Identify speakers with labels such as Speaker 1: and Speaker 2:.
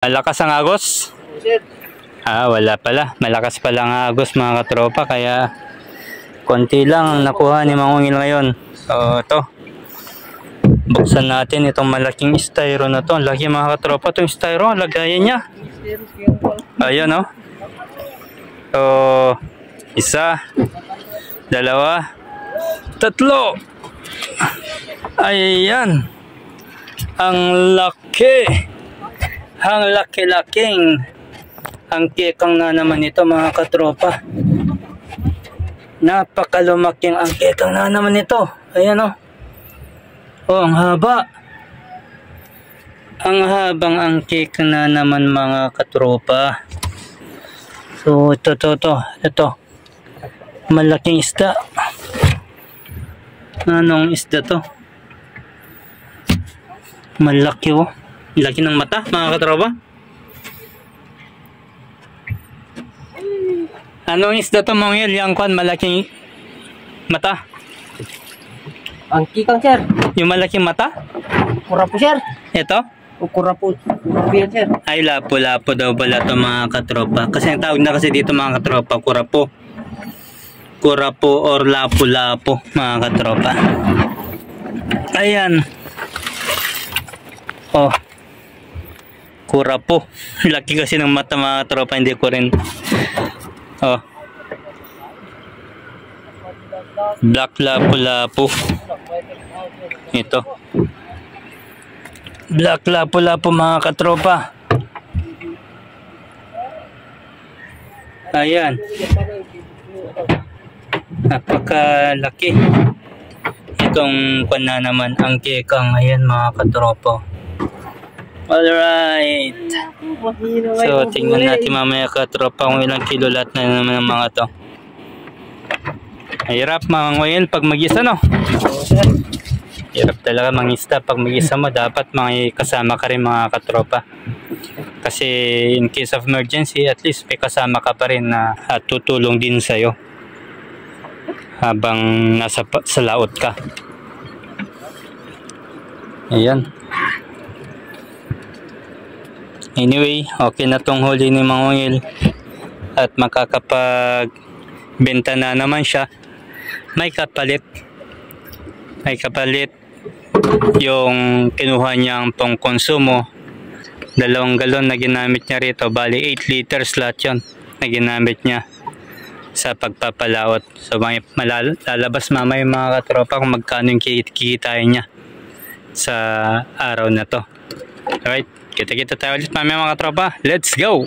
Speaker 1: Malakas ang agos? Wala pala. Malakas pala ang agos mga katropa. Kaya konti lang ang nakuha ni Mang Ungil ngayon. So ito. Buksan natin itong malaking styro na to. Lagi mga katropa itong styro. Lagayan niya. Ayan o. So isa. Dalawa. Tatlo. Ayan. Ang laki. Ang laki-laking angkekang na naman ito mga katropa. Napakalumaking angkekang na naman ito. Ayan o. Ang haba. Ang habang angkekang na naman mga katropa. So ito. Malaking isda. Anong isda to? Malaki o. Laki ng mata mga katropa. Anong isda to Mang Ungil? Yung kwan malaking mata?
Speaker 2: Ang kikang sir.
Speaker 1: Yung malaking mata?
Speaker 2: Kurapo sir.
Speaker 1: Ito?
Speaker 2: O kurapo. Kurapo yan sir.
Speaker 1: Ay lapo-lapo daw pala to mga katropa. Kasi ang tawag na kasi dito mga katropa, kurapo. Kurapo or lapo-lapo mga katropa. Ayan. Oh. Kurapo. Laki kasi ng mata mga katropa, hindi ko rin. Oh. Black lapu-lapu. Ito. Black lapu-lapu mga katropa. Ayan. Napakalaki. Itong kwan na naman ang kekang. Ayan mga katropa. Alright. So, tingnan natin mamaya katropa kung ilang kilo lahat na naman ng mga to. Hirap mga Ungil pag mag-isa, no? Hirap talaga mangisda pag mag-isa mo. Dapat may kasama ka rin mga katropa. Kasi in case of emergency, at least may kasama ka pa rin na tutulong din sa'yo habang nasa sa laot ka. Ayan. Anyway, okay na tong huli ni Mang Ungil at makakapag-benta na naman siya. May kapalit yung kinuha niyang pang konsumo. 2 galon na ginamit niya rito, bali 8 liters lahat yun na ginamit niya sa pagpapalaot. So may lalabas mamaya mga katropa kung magkano yung kikitain niya sa araw na to. Alright, kita-kita tayo ulit mamaya mga katropa. Let's go!